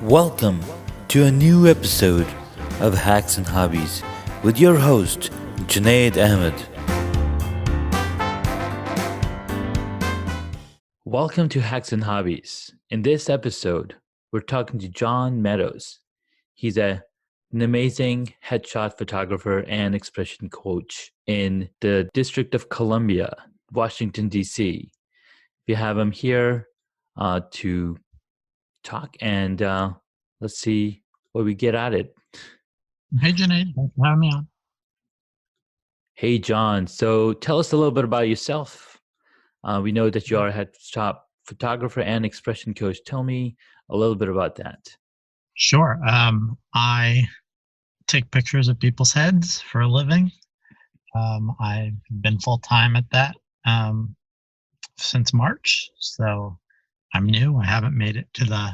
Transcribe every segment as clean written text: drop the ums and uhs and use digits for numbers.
Welcome to a new episode of Hacks and Hobbies with your host, Junaid Ahmed. Welcome to Hacks and Hobbies. In this episode, we're talking to John Meadows. He's an amazing headshot photographer and expression coach in the District of Columbia, Washington, D.C. We have him here to talk and let's see what we get at it. Hey, Junaid. Thanks for having me on. Hey, John. So tell us a little bit about yourself. We know that you are a headshot photographer and expression coach. Tell me a little bit about that. Sure. I take pictures of people's heads for a living. I've been full-time at that since March, so I'm new. I haven't made it to the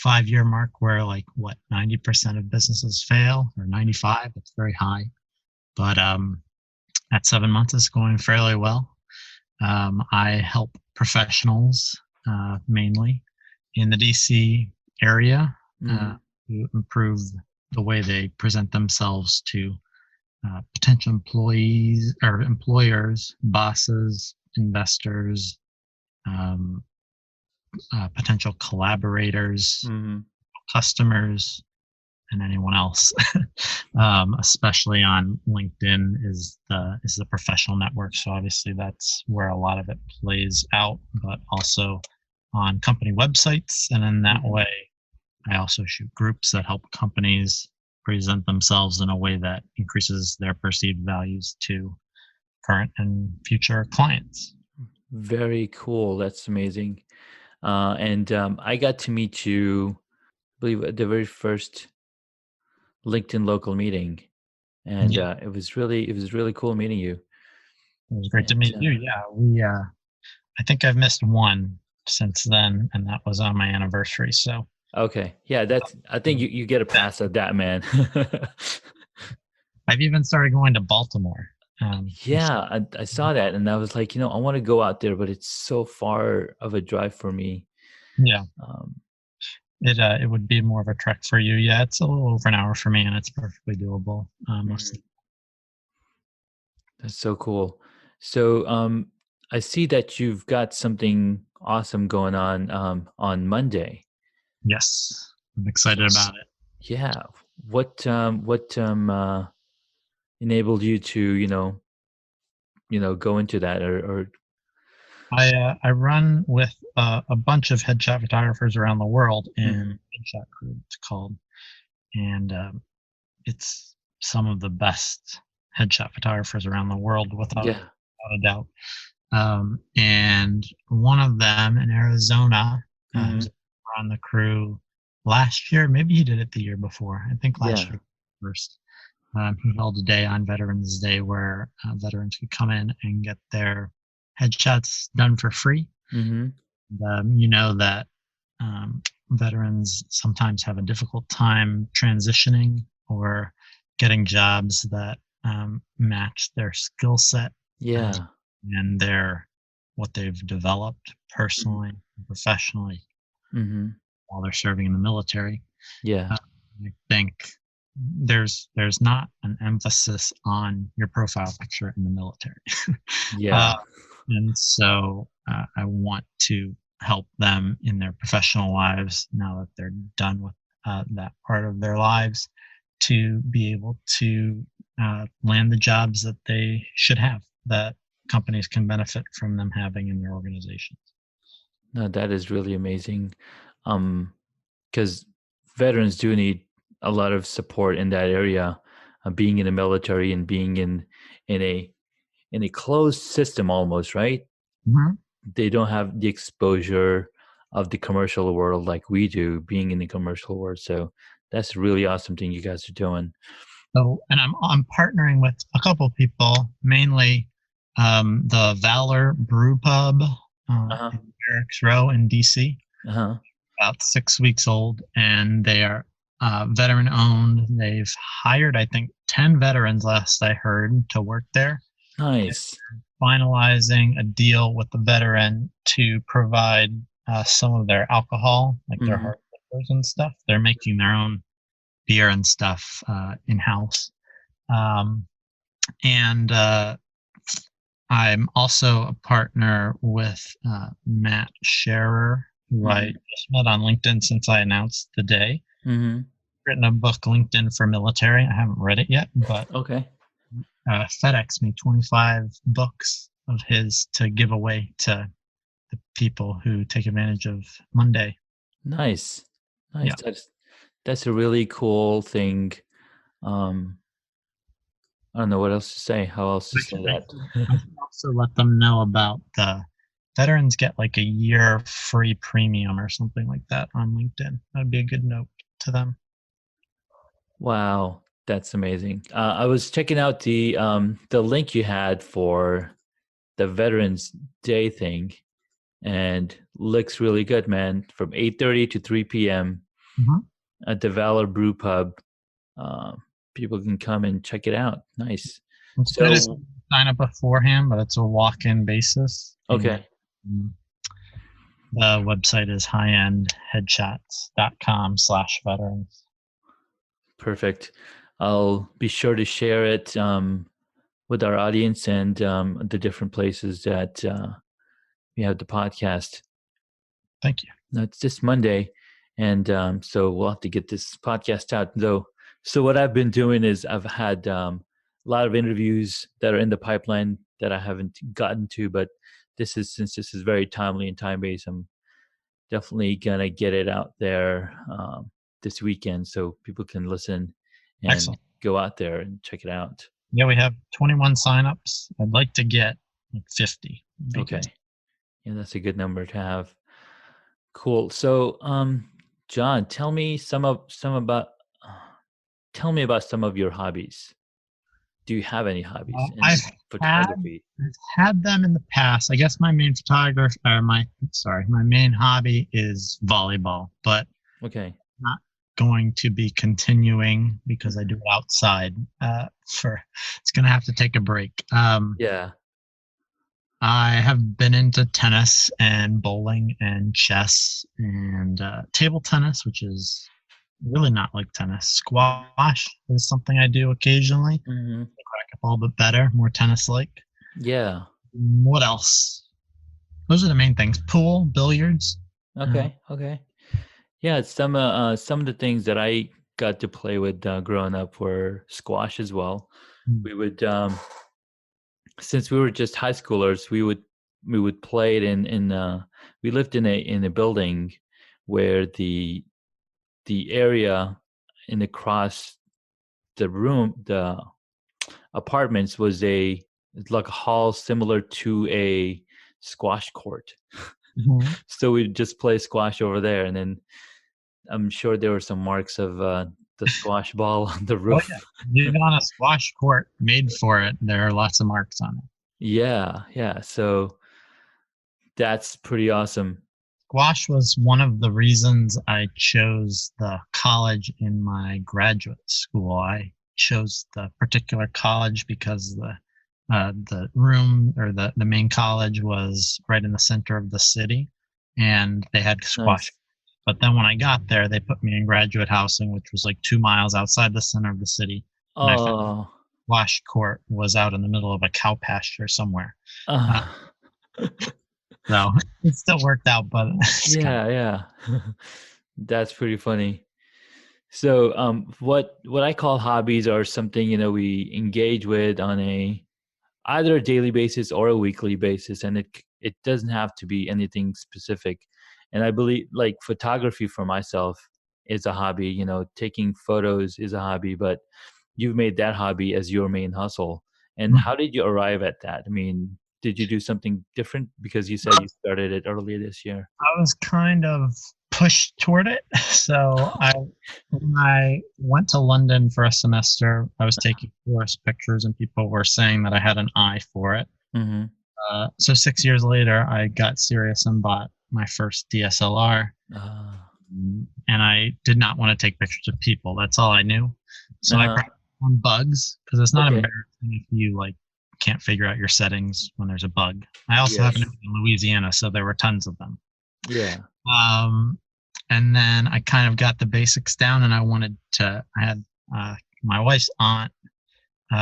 5-year mark where 90% of businesses fail, or 95. It's very high. But at 7 months, it's going fairly well. I help professionals mainly in the DC area to improve the way they present themselves to potential employees or employers, bosses, investors, potential collaborators, customers, and anyone else. Especially on LinkedIn is the professional network. So obviously that's where a lot of it plays out, but also on company websites. And in that way, I also shoot groups that help companies present themselves in a way that increases their perceived values to current and future clients. Very cool. That's amazing. And I got to meet you, I believe, at the very first LinkedIn local meeting, and it was really cool meeting you. It was great to meet you. Yeah, I think I've missed one since then, and that was on my anniversary. So okay, yeah, I think you get a pass at that, man. I've even started going to Baltimore. Yeah, I saw that, and I was like, I want to go out there, but it's so far of a drive for me. Yeah. It would be more of a trek for you. Yeah, it's a little over an hour for me, and it's perfectly doable. Mostly. That's so cool. So I see that you've got something awesome going on Monday. Yes, I'm excited about it. Yeah. What enabled you to go into that or I run with a bunch of headshot photographers around the world in Headshot Crew, it's called, and it's some of the best headshot photographers around the world without a doubt. And one of them in Arizona who's on the crew last year, maybe he did it the year before. I think last year first. He held a day on Veterans Day where veterans could come in and get their headshots done for free. And, you know that veterans sometimes have a difficult time transitioning or getting jobs that match their skill set and what they've developed personally and professionally while they're serving in the military. I think there's not an emphasis on your profile picture in the military. And so I want to help them in their professional lives now that they're done with that part of their lives to be able to land the jobs that they should have, that companies can benefit from them having in their organizations. No, that is really amazing. Because veterans do need a lot of support in that area, being in the military and being in a closed system almost, right? They don't have the exposure of the commercial world like we do, being in the commercial world. So that's a really awesome thing you guys are doing. So, and I'm partnering with a couple of people, mainly the Valor Brew Pub in Eric's Row in DC. About 6 weeks old, and they are veteran owned. They've hired, I think, 10 veterans last I heard to work there. Nice. Finalizing a deal with the veteran to provide some of their alcohol, like their hard and stuff. They're making their own beer and stuff in house. Um, and I'm also a partner with Matt Scherer, who I Hmm. just met on LinkedIn since I announced the day. Hmm. Written a book, LinkedIn for Military. I haven't read it yet, but Okay. FedEx me 25 books of his to give away to the people who take advantage of Monday. Nice. Nice. Yeah. That's a really cool thing. Um, I don't know what else to say. How else to say that? I should also let them know about the veterans get like a year free premium or something like that on LinkedIn. That'd be a good note to them. Wow, that's amazing. I was checking out the link you had for the Veterans Day thing, and looks really good, man. From 8:30 to 3 p.m. Mhm. at the Valor Brew Pub. Um, People can come and check it out. Nice. It's good if So, you sign up beforehand, but it's a walk-in basis. And okay, the website is highendheadshots.com/veterans. perfect. I'll be sure to share it with our audience and the different places that we have the podcast. Thank you. No, it's this Monday, and so we'll have to get this podcast out. Though, so what I've been doing is I've had a lot of interviews that are in the pipeline that I haven't gotten to, but since this is very timely and time based, I'm definitely gonna get it out there this weekend so people can listen and Excellent. go out there and check it out. Yeah, we have 21 signups. I'd like to get like 50. Would be good. Okay, yeah, that's a good number to have. Cool. So, John, tell me about some of your hobbies. Do you have any hobbies I've in had photography? I've had them in the past. I guess my main photography or my main hobby is volleyball, but Okay. not going to be continuing because I do Mhm. it outside. For It's gonna have to take a break. Yeah. I have been into tennis and bowling and chess and table tennis, which is really not like tennis. Squash is something I do occasionally. Hmm. Racquetball, but better, more tennis like. Yeah. What else? Those are the main things. Pool, billiards. Uh, Okay. Okay. Yeah. Some of the things that I got to play with growing up were squash as well. mm, We would since we were just high schoolers, we would play it in we lived in a building where the area in across the apartments was it's like a hall similar to a squash court. mhm. So we'd just play squash over there, and then I'm sure there were some marks of the squash ball on the Oh roof. yeah, even on a squash court made for it, there are lots of marks on it. Yeah, yeah. So that's pretty awesome. Squash was one of the reasons I chose the college in my graduate school. I chose the particular college because the room or the main college was right in the center of the city, and they had squash. Nice. But then when I got there, they put me in graduate housing, which was like 2 miles outside the center of the city, and I found Oh, squash court was out in the middle of a cow pasture somewhere. Uh, uh, so it still worked out, but it's kind of yeah, yeah. That's pretty funny. So, what I call hobbies are something we engage with on either a daily basis or a weekly basis, and it doesn't have to be anything specific. And I believe like photography for myself is a hobby. Taking photos is a hobby, but you've made that hobby as your main hustle. And how did you arrive at that? I mean, did you do something different because you said you started it earlier this year? I was kind of pushed toward it. So when I went to London for a semester, I was taking tourist pictures, and people were saying that I had an eye for it. Mm-hmm. So 6 years later, I got serious and bought my first DSLR. And I did not want to take pictures of people. That's all I knew. So I Uh-huh. practiced on bugs because it's not Okay. embarrassing if you like can't figure out your settings when there's a bug. I also happen to Yes. be in Louisiana, so there were tons of them. Yeah. Um, And then I kind of got the basics down, and I had my wife's aunt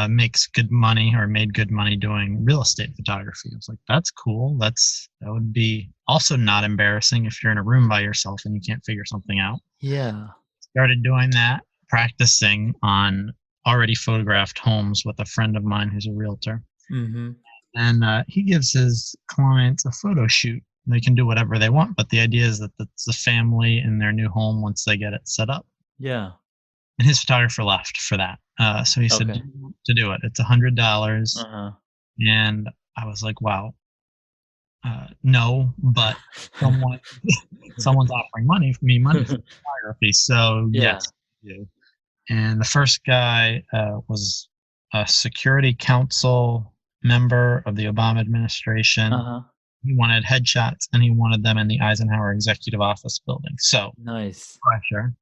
makes good money or made good money doing real estate photography. I was like, that's cool. That would be also not embarrassing if you're in a room by yourself and you can't figure something out. Yeah. Started doing that, practicing on already photographed homes with a friend of mine who's a realtor. Mm-hmm. And he gives his clients a photo shoot. They can do whatever they want, but the idea is that it's the family in their new home once they get it set up. Yeah. And his photographer left for that. So he said Okay. to do it. It's $100, Uh-huh. and I was like, "Wow, no," but someone someone's offering money for photography, so Yeah. yes, I do. And the first guy was a security council member of the Obama administration. Uh-huh. He wanted headshots, and he wanted them in the Eisenhower Executive Office building. So Nice. pressure.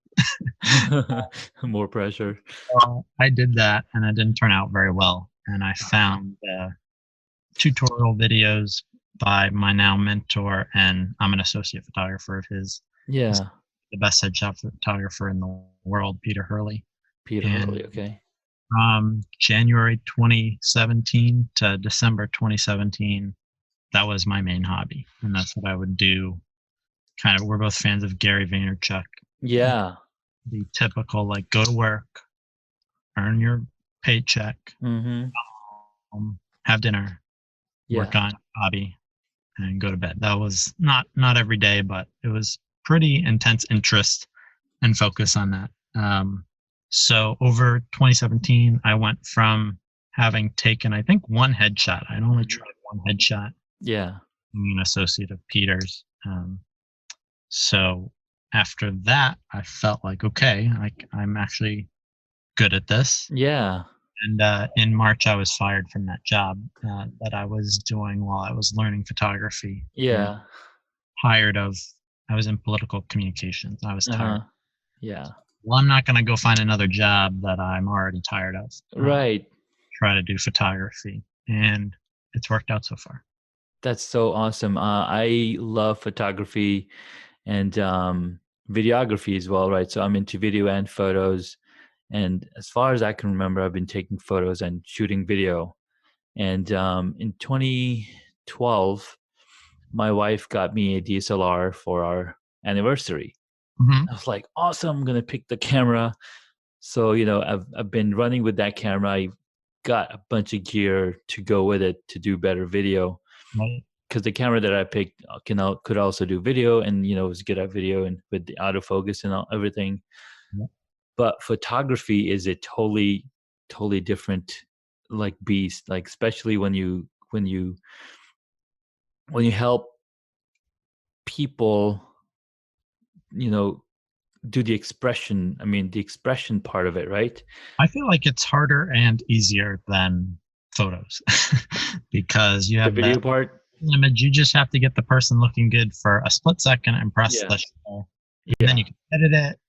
More pressure. I did that, and it didn't turn out very well. And I found tutorial videos by my now mentor, and I'm an associate photographer of his. He's Yeah. the best headshot photographer in the world, Peter Hurley. Peter And Hurley. Okay. from January 2017 to December 2017, that was my main hobby, and that's what I would do. Kind of, we're both fans of Gary Vaynerchuk. Yeah. The typical, like, go to work, earn your paycheck, Mm-hmm. have dinner, Yeah. work on hobby, and go to bed. That was not every day, but it was pretty intense interest and focus on that. So over 2017, I went from having taken, I think, one headshot. I'd only Mhm. tried one headshot, Yeah. being an associate of Peter's. So after that, I felt like, okay, I'm actually good at this. Yeah. And in March, I was fired from that job that I was doing while I was learning photography, and Yeah. tired of. I was in political communications. I was tired. Uh-huh. Yeah. Well, I'm not going to go find another job that I'm already tired of. Right. Try to do photography, and it's worked out so far. That's so awesome. I love photography and videography as well, right? So I'm into video and photos. And as far as I can remember, I've been taking photos and shooting video. And in 2012, my wife got me a DSLR for our anniversary. Hmm. I was like, awesome, I'm gonna pick the camera. So, I've been running with that camera. I got a bunch of gear to go with it to do better video. Right. Because the camera that I picked could also do video, and was good at video and with the autofocus and everything. Yeah. But photography is a totally different like beast. Like especially when you help people, you know, do the expression. I mean, the expression part of it, right? I feel like it's harder and easier than photos because you The have that video part. image. You just have to get the person looking good for a split second and press Yeah, the shutter. And then yeah, you can edit it.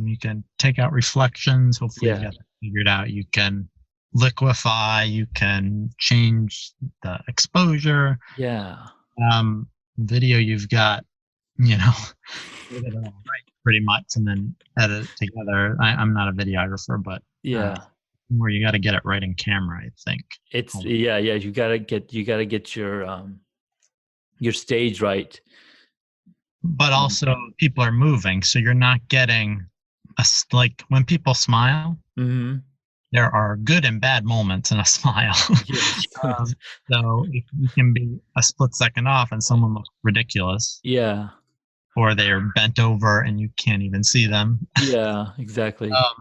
You can take out reflections. Hopefully, you've yeah, got that figured out. You can liquefy. You can change the exposure. yeah, Um, Video, you've got, you know, get it all right pretty much, and then edit it together. I'm not a videographer, but uh, yeah. where you got to get it right in camera, I think. It's yeah. You gotta get your stage right. But And also, people are moving, so you're not getting like when people smile. mhm. There are good and bad moments in a smile. Yes. um, so you can be a split second off, and someone looks ridiculous, Yeah. or they are bent over and you can't even see them. Yeah, exactly. Um,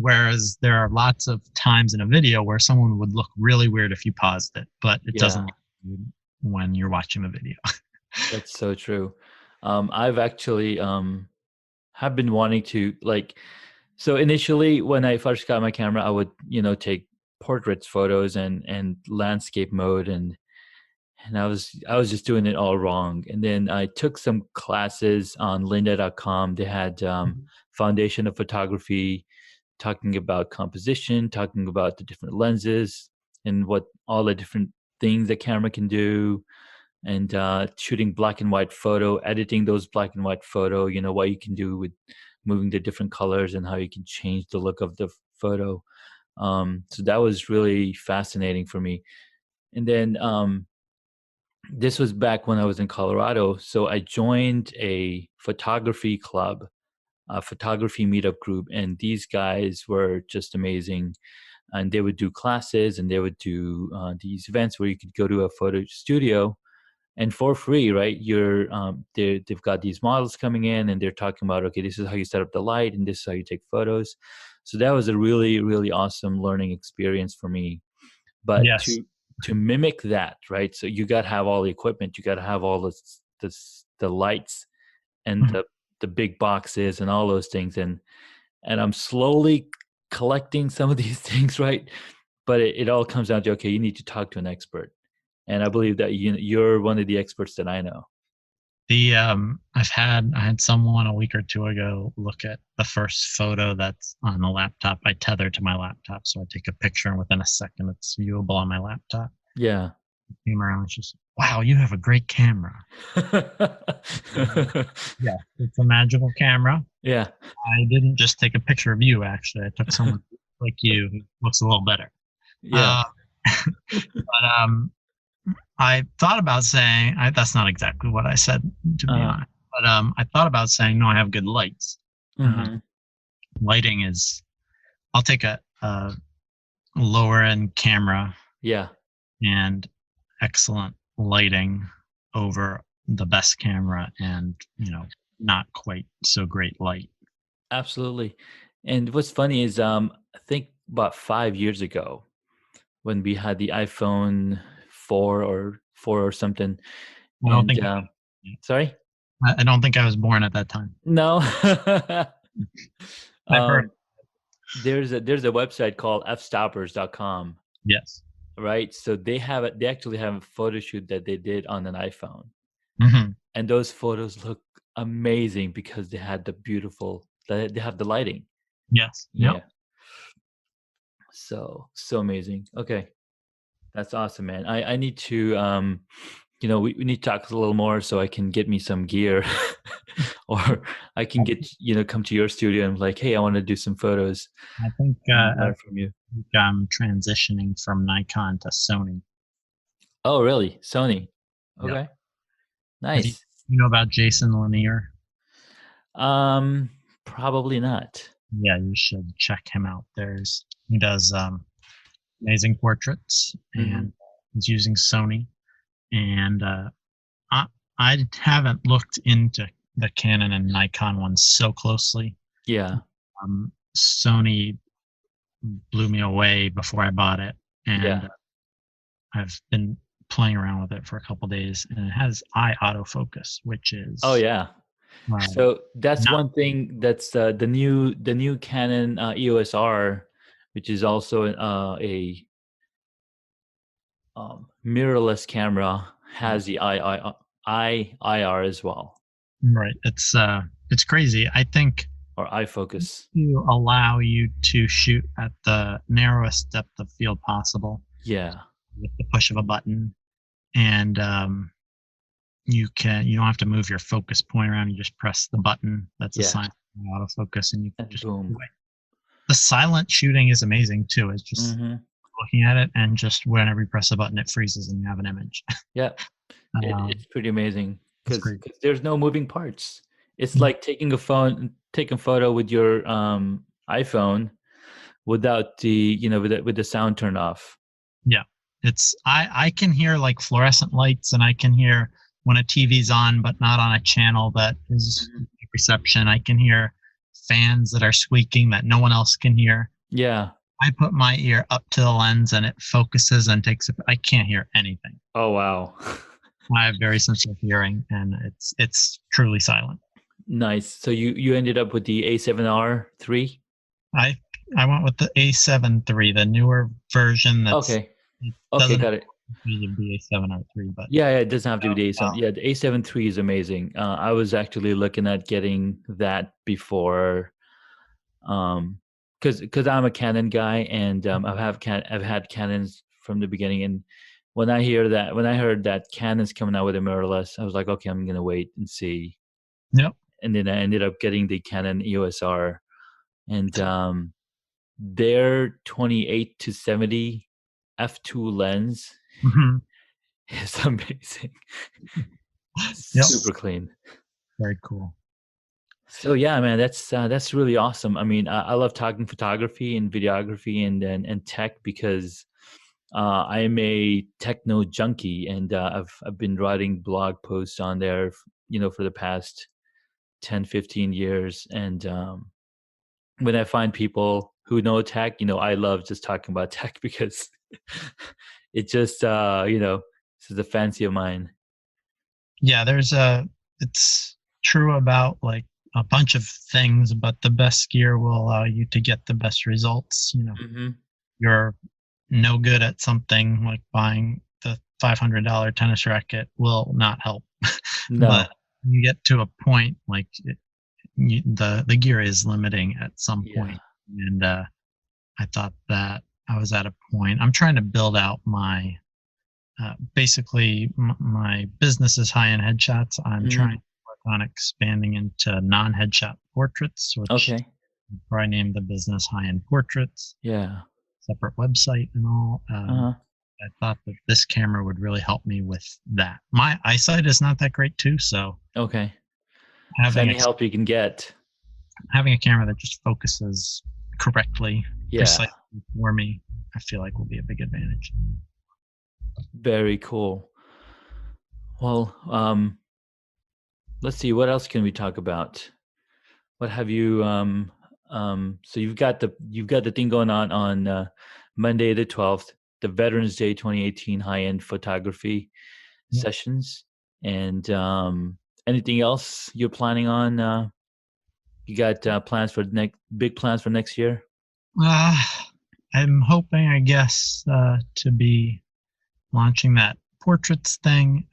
Whereas there are lots of times in a video where someone would look really weird if you paused it, but it doesn't Yeah, look weird when you're watching a video. that's so true. I've actually have been wanting to like so initially when I first got my camera, I would, take portraits photos and landscape mode and I was just doing it all wrong. And then I took some classes on lynda.com. They had Mhm. foundation of photography, talking about composition, talking about the different lenses and what all the different things the camera can do. and shooting black and white photo, editing those black and white photo. What you can do with moving the different colors and how you can change the look of the photo. So that was really fascinating for me. And then this was back when I was in Colorado. So I joined a photography club, a photography meetup group, and these guys were just amazing. And they would do classes, and they would do these events where you could go to a photo studio and for free, right? They've got these models coming in, and they're talking about, okay, this is how you set up the light, and this is how you take photos. So that was a really, really awesome learning experience for me. But Yes. to mimic that, right? So you got to have all the equipment, you got to have all the lights and Mhm. the big boxes and all those things, and I'm slowly collecting some of these things, right? But it all comes down to, okay, you need to talk to an expert, and I believe that you're one of the experts that I know. I had someone a week or two ago look at the first photo that's on the laptop. I tether to my laptop, so I take a picture, and within a second, it's viewable on my laptop. Yeah. Came around, it's just, wow, you have a great camera. Yeah, it's a magical camera. Yeah. I didn't just take a picture of you. Actually, I took someone like you who looks a little better. Yeah. Uh, but I thought about saying that's not exactly what I said, to be Uh-huh. honest. But I thought about saying, no, I have good lights. Uh, Mhm. Lighting is. I'll take a lower end camera Yeah. and excellent lighting over the best camera, and not quite so great light. Absolutely. And what's funny is I think about 5 years ago when we had the iPhone 4 or something, I don't and think sorry? I don't think I was born at that time. No. I've heard. um there's a website called fstoppers.com, Yes. right? So they actually have a photo shoot that they did on an iPhone. Hmm. And those photos look amazing because they have the lighting. Yes. Yep. Yeah. So amazing. Okay. That's awesome, man. I need to we need to talk a little more so I can get me some gear or I can come to your studio and like, hey, I want to do some photos I think and learn from you. I'm transitioning from Nikon to Sony. Oh, really? Sony. Yep. Okay. Have you Nice. you know about Jason Lanier? Um Probably not. Yeah, you should check him out. He does amazing portraits, Mhm. and he's using Sony. And I I haven't looked into the Canon and Nikon ones so closely. Yeah. Sony blew me away before I bought it, and Yeah. I've been playing around with it for a couple days, and it has eye autofocus, which Oh is yeah. uh, So that's not one thing that's the new Canon EOS R, which is also a mirrorless camera, has the IR as well, right. It's crazy. I think or eye focus. to allow you to shoot at the narrowest depth of field possible Yeah. with the push of a button, and you don't have to move your focus point around. You just press the button that's Yeah. assigned to autofocus, and you And just boom. the silent shooting is amazing too. It's just Hmm. looking at it, and just whenever you press a button, it freezes and you have an image. Yeah. um, It's pretty amazing it's because great. there's no moving parts. It's like taking a photo with your iPhone without with the sound turned off. Yeah, I can hear like fluorescent lights, and I can hear when a TV's on but not on a channel that is Mhm. reception. I can hear fans that are squeaking that no one else can hear. Yeah. I put my ear up to the lens, and it focuses and takes it. I can't hear anything. Oh wow. I have very sensitive hearing, and it's truly silent. Nice. So you ended up with the A7R3? I I went with the A7 III, the newer version. Okay. It Okay, doesn't have got it. to be A7 or 3, but Yeah, yeah, it doesn't have to be the A7. uh, Yeah, the A7 III is amazing. I was actually looking at getting that before, because I'm a Canon guy, and I've had Canons from the beginning, when I heard that Canon's coming out with a mirrorless, I was like, okay, I'm gonna wait and see. Yep. And then I ended up getting the Canon EOS R, and their 28 to 70 f2 lens Hmm. is amazing. Yep. Super clean. Very cool. So yeah, man, that's really awesome. I mean, I love talking photography and videography and tech because I'm a techno junkie, and I've been writing blog posts on there, for the past 10, 15 years. And when I find people who know tech, I love just talking about tech because it just, this is a fancy of mine. Yeah, it's true about like a bunch of things, but the best gear will allow you to get the best results. Hmm. You're no good at something like buying the $500 tennis racket will not help. But No. you get to a point like the gear is limiting at some Yeah. point, and I thought that I was at a point. I'm trying to build out my basically my business is high-end headshots. I'm trying Hmm. to work on expanding into non-headshot portraits, which Okay. I named the business High-End Portraits, Yeah. separate website and all. Uh-huh. I thought that this camera would really help me with that. My eyesight is not that great too, so Okay. So having a any help you can get. having a camera that just focuses correctly, Yeah. precisely for me, I feel like will be a big advantage. Very cool. Well, let's see, what else can we talk about? What have you so you've got the thing going on Monday the 12th, the Veterans Day 2018 high-end photography Yep. sessions. And anything else you're planning on? You got plans for next big plans for next year? Uh, I'm hoping, I guess, to be launching that portraits thing.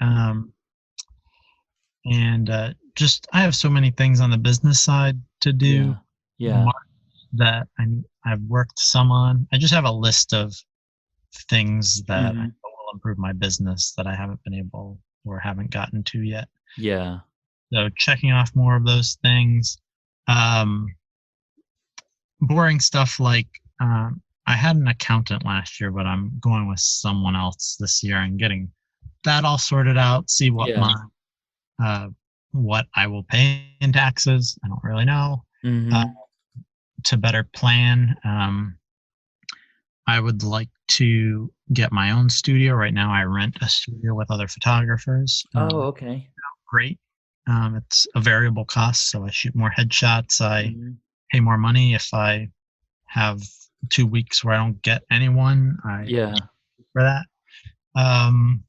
And just I have so many things on the business side to do Yeah. Yeah. March that I've worked some on. I just have a list of things that I know Hmm. will improve my business that I haven't been able or haven't gotten to yet. Yeah. So checking off more of those things. Um, Boring stuff like I had an accountant last year, but I'm going with someone else this year and getting that all sorted out. See Yeah. uh, what I will pay in taxes. I don't really know. Uh, Hmm. to better plan, I would like to get my own studio. Right now, I rent a studio with other photographers. Oh, okay. Great. It's a variable cost, so I shoot more headshots. I Hmm. pay more money if I have 2 weeks where I don't get anyone. I Yeah. for that. Um,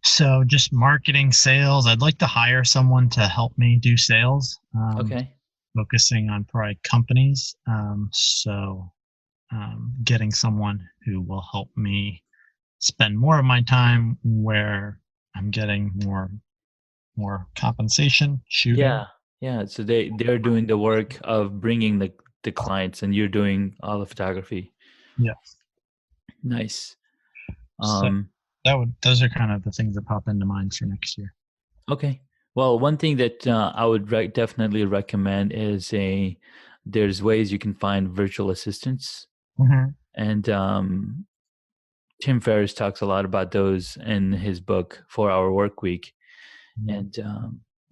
so just marketing, sales. I'd like to hire someone to help me do sales. Okay. Focusing on probably companies. Getting someone who will help me spend more of my time where I'm getting more compensation shooting. Yeah. Yeah. So they're doing the work of bringing the clients, and you're doing all the photography. Yeah. Nice. So Um, those are kind of the things that pop into mind for next year. okay. Well, one thing that I would definitely recommend is there's ways you can find virtual assistants, Hmm. and Tim Ferriss talks a lot about those in his book 4 Hour Work Week. Yeah. And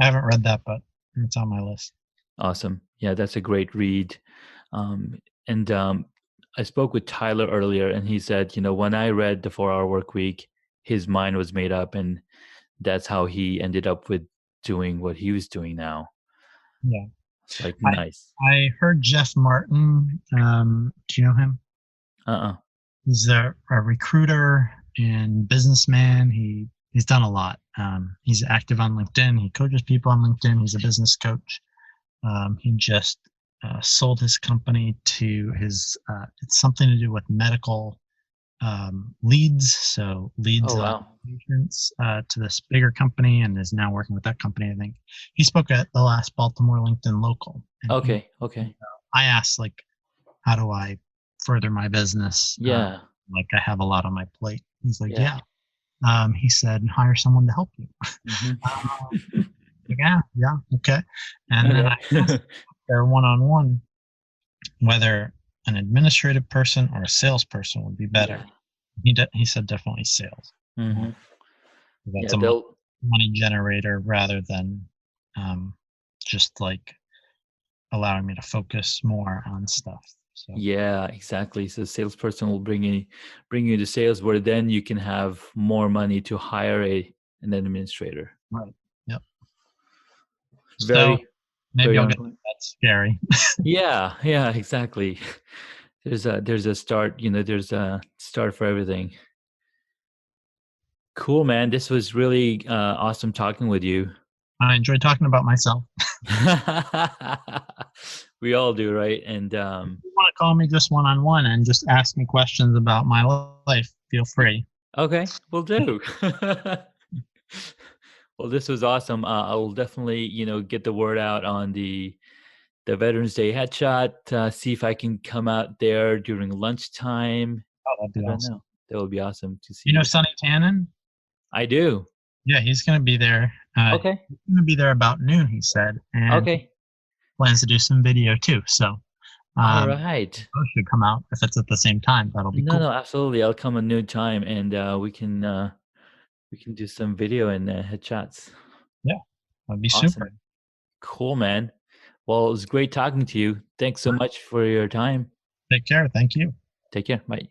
I haven't read that, but it's on my list. awesome. Yeah, that's a great read. And I spoke with Tyler earlier, and he said, when I read the 4 Hour Work Week, his mind was made up, and that's how he ended up with doing what he was doing now. Yeah. It's like I nice. I heard Jeff Martin. Do you know him? Uh-uh. He's a recruiter and businessman. He's done a lot. He's active on LinkedIn. He coaches people on LinkedIn. He's a business coach. He just sold his company to his. It's something to do with medical leads. So leads Oh on wow. patients to this bigger company, and is now working with that company. I think he spoke at the last Baltimore LinkedIn local, and Okay. Okay. I asked like, how do I further my business? Yeah. Like, I have a lot on my plate. He's like, Yeah. yeah. He said, hire someone to help you. Hmm. Like, yeah, yeah, okay. And then I asked Okay. their one-on-one whether an administrative person or a salesperson would be better. Yeah. He said definitely sales. Uh, Hmm. that's Yeah. a They'll. money generator rather than um, just like allowing me to focus more on stuff. So Yeah, exactly. So salesperson will bring you to sales, where then you can have more money to hire an administrator. right, yep. So Very, maybe very I'll on get point. that's scary. Yeah, yeah, exactly. There's a start, there's a start for everything. Cool, man. This was really awesome talking with you. I enjoy talking about myself. We all do, right? And If you want to call me just one-on-one and just ask me questions about my life, feel free. okay, we'll do. Well, this was awesome. I will definitely, get the word out on the Veterans Day headshot. See if I can come out there during lunchtime. Oh, that'd I be don't awesome. know. That would be awesome to see You know you. Sonny Tannen? I do. Yeah, he's going to be there. Okay. He's going to be there about noon, he said, and he Okay. plans to do some video too. So All you right. both should come out if it's at the same time. That'll be No, cool. no, absolutely. I'll come a new time, and we can do some video and headshots. Yeah, that'd be super. Awesome. Cool, man. Well, it was great talking to you. Thanks so much for your time. Take care. Thank you. Take care. Bye.